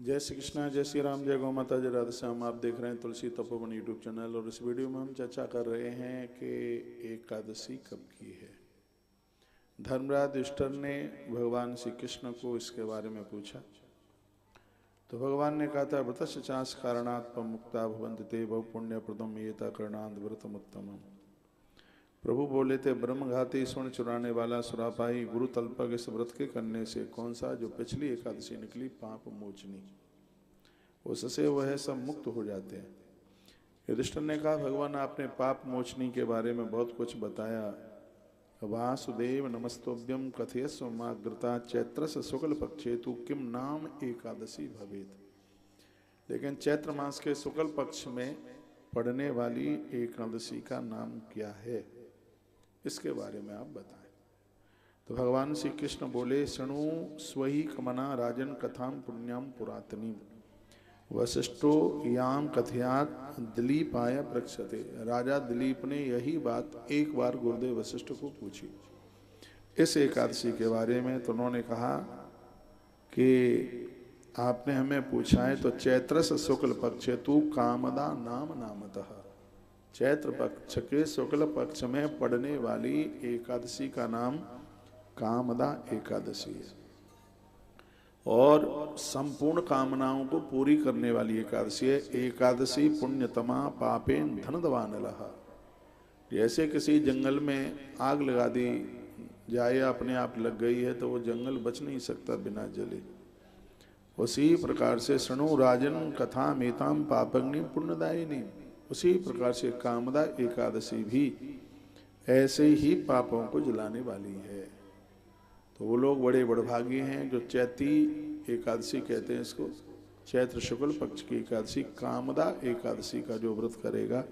जय श्री कृष्णा, जय श्री राम, जय गौ माता, जय राधे श्याम। आप देख रहे हैं तुलसी तपोवन यूट्यूब चैनल और इस वीडियो में हम चर्चा कर रहे हैं कि एकादशी कब की है। धर्मराज युधिष्ठिर ने भगवान श्री कृष्ण को इसके बारे में पूछा तो भगवान ने कहा था, व्रतस्य चांस कारणात् मुक्ता भवन्ति ते बहु पुण्य प्रदम येता करणांत व्रतमुत्तमम्। प्रभु बोले थे, ब्रह्मघाती स्वर्ण चुराने वाला सुरापाई गुरु तल्पक इस व्रत के करने से कौन सा जो पिछली एकादशी निकली पाप मोचनी, उससे वह सब मुक्त हो जाते हैं। युधिष्ठिर ने कहा, भगवान आपने पाप मोचनी के बारे में बहुत कुछ बताया। वासुदेव नमस्तोभ्यम कथयस्व माग्रता चैत्रस शुक्ल पक्षे तु किम नाम एकादशी भवेत। लेकिन चैत्र मास के शुक्ल पक्ष में पढ़ने वाली एकादशी का नाम क्या है, इसके बारे में आप बताएं। तो भगवान श्री कृष्ण बोले, शृणु स्वहि कमना राजन कथाम पुण्याम पुरातनी वशिष्ठो याम कथयात दिलीपाय प्रक्षते। राजा दिलीप ने यही बात एक बार गुरुदेव वशिष्ठ को पूछी इस एकादशी के बारे में। तो उन्होंने कहा कि आपने हमें पूछा है तो चैत्रस शुक्ल पक्ष तू कामदा नाम नामतः, चैत्र पक्ष के शुक्ल पक्ष में पड़ने वाली एकादशी का नाम कामदा एकादशी है और संपूर्ण कामनाओं को पूरी करने वाली एकादशी है। एकादशी पुण्यतमा पापेन धनदवान लहा। जैसे किसी जंगल में आग लगा दी जाए, अपने आप लग गई है तो वो जंगल बच नहीं सकता बिना जले। उसी प्रकार से शृणु राजन कथा मेताम पापग्नि पुण्यदायिनी, उसी प्रकार से कामदा एकादशी भी ऐसे ही पापों को जलाने वाली है। तो वो लोग बड़े बड़भागी हैं जो चैती एकादशी कहते हैं इसको, चैत्र शुक्ल पक्ष की एकादशी कामदा एकादशी का जो व्रत करेगा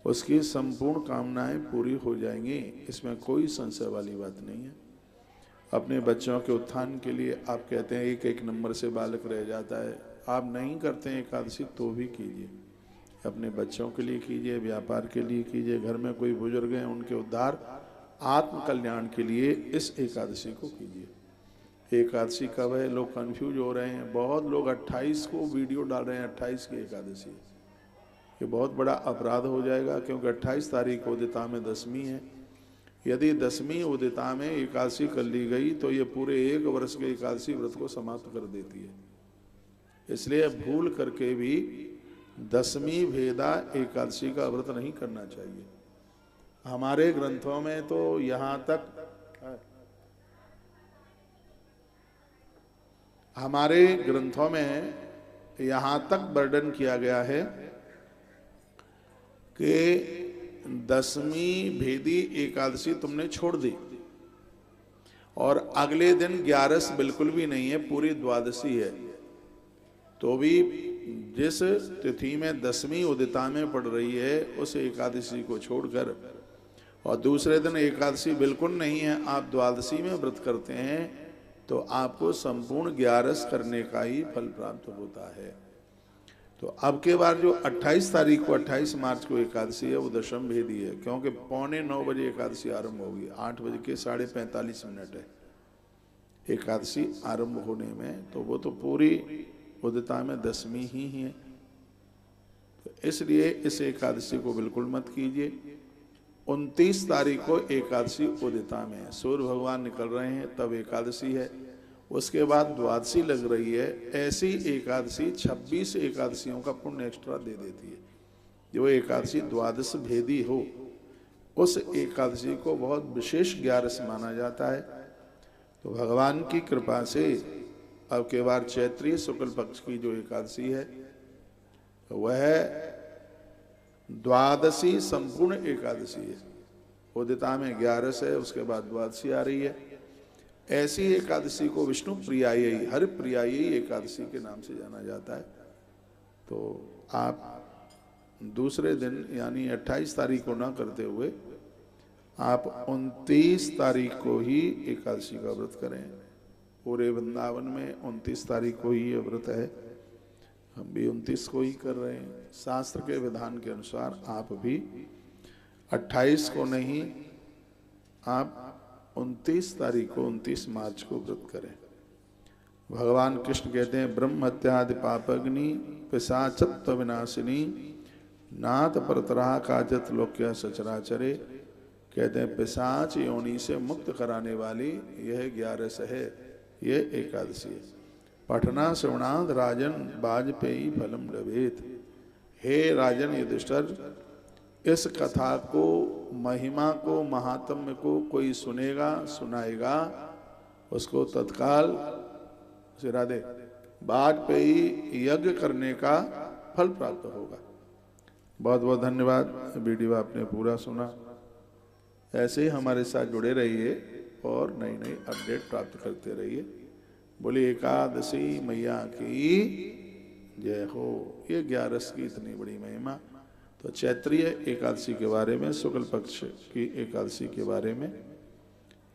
उसकी संपूर्ण कामनाएं पूरी हो जाएंगी, इसमें कोई संशय वाली बात नहीं है। अपने बच्चों के उत्थान के लिए आप कहते हैं एक एक नंबर से बालक रह जाता है, आप नहीं करते हैं एकादशी तो भी कीजिए, अपने बच्चों के लिए कीजिए, व्यापार के लिए कीजिए, घर में कोई बुजुर्ग हैं उनके उद्धार आत्म कल्याण के लिए इस एकादशी को कीजिए। एकादशी कब है, लोग कंफ्यूज हो रहे हैं। बहुत लोग 28 को वीडियो डाल रहे हैं 28 की एकादशी, ये बहुत बड़ा अपराध हो जाएगा क्योंकि 28 तारीख को उदिता में दशमी है। यदि दशमी उदिता में एकादशी कर ली गई तो ये पूरे एक वर्ष के एकादशी व्रत को समाप्त कर देती है। इसलिए भूल करके भी दशमी भेदा एकादशी का व्रत नहीं करना चाहिए। हमारे ग्रंथों में तो यहाँ तक वर्णन किया गया है कि दशमी भेदी एकादशी तुमने छोड़ दी और अगले दिन 11 बिल्कुल भी नहीं है, पूरी द्वादशी है, तो भी जिस तिथि में दशमी उदिता में पड़ रही है उस एकादशी को छोड़कर और दूसरे दिन एकादशी बिल्कुल नहीं है, आप द्वादशी में व्रत करते हैं तो आपको संपूर्ण 11 करने का ही फल प्राप्त होता है। तो अब के बार जो 28 तारीख को 28 मार्च को एकादशी है वो दशम भेदी है, क्योंकि 8:45 एकादशी आरंभ होगी, 8 बज के 45 मिनट है एकादशी आरंभ होने में, तो वो तो पूरी उदिता में दशमी ही है। तो इसलिए इस एकादशी को बिल्कुल मत कीजिए। 29 तारीख को एकादशी उदिता में है, सूर्य भगवान निकल रहे हैं तब एकादशी है, उसके बाद द्वादशी लग रही है। ऐसी एकादशी 26 एकादशियों का पुण्य एक्स्ट्रा दे देती है। जो एकादशी द्वादश भेदी हो उस एकादशी को बहुत विशेष 11 माना जाता है। तो भगवान की कृपा से अब के बार चैत्रीय शुक्ल पक्ष की जो एकादशी है वह द्वादशी संपूर्ण एकादशी है। उदिता में 11 है, उसके बाद द्वादशी आ रही है। ऐसी एकादशी को विष्णु प्रियायी, हर प्रियायी एकादशी के नाम से जाना जाता है। तो आप दूसरे दिन यानी 28 तारीख को ना करते हुए आप 29 तारीख को ही एकादशी का व्रत करें। पूरे वृंदावन में 29 तारीख को ही ये व्रत है, हम भी 29 को ही कर रहे हैं। शास्त्र के विधान के अनुसार आप भी 28 को नहीं, आप 29 तारीख को 29 मार्च को व्रत करें। भगवान कृष्ण कहते हैं ब्रह्म हत्यादि पापग्नि पिशाचत्व विनाशिनी नाथ परतरा काजत लोक्य सचराचरे। कहते हैं पिशाच योनि से मुक्त कराने वाली यह 11 है, ये एकादशी है। पठना श्रवणाद राजन वाजपेयी फलम लभेत। हे राजन युधिष्ठिर, इस कथा को, महिमा को, महात्म्य को कोई सुनेगा, सुनाएगा, उसको तत्काल सिरा दे वाजपेयी यज्ञ करने का फल प्राप्त होगा। बहुत बहुत धन्यवाद। वीडियो आपने पूरा सुना। ऐसे ही हमारे साथ जुड़े रहिए और नई नई अपडेट प्राप्त करते रहिए। बोलिए एकादशी मैया की जय हो। ये 11 की इतनी बड़ी महिमा। तो चैत्रीय एकादशी के बारे में, शुक्ल पक्ष की एकादशी के बारे में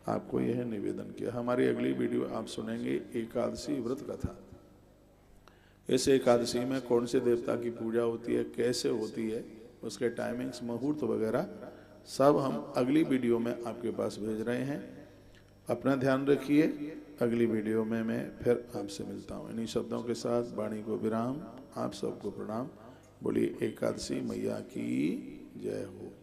आपको यह निवेदन किया। हमारी अगली वीडियो आप सुनेंगे एकादशी व्रत कथा। इस एकादशी में कौन से देवता की पूजा होती है, कैसे होती है, उसके टाइमिंग्स, मुहूर्त वगैरह सब हम अगली वीडियो में आपके पास भेज रहे हैं। अपना ध्यान रखिए। अगली वीडियो में मैं फिर आपसे मिलता हूँ। इन्हीं शब्दों के साथ वाणी को विराम। आप सबको प्रणाम। बोलिए एकादशी मैया की जय हो।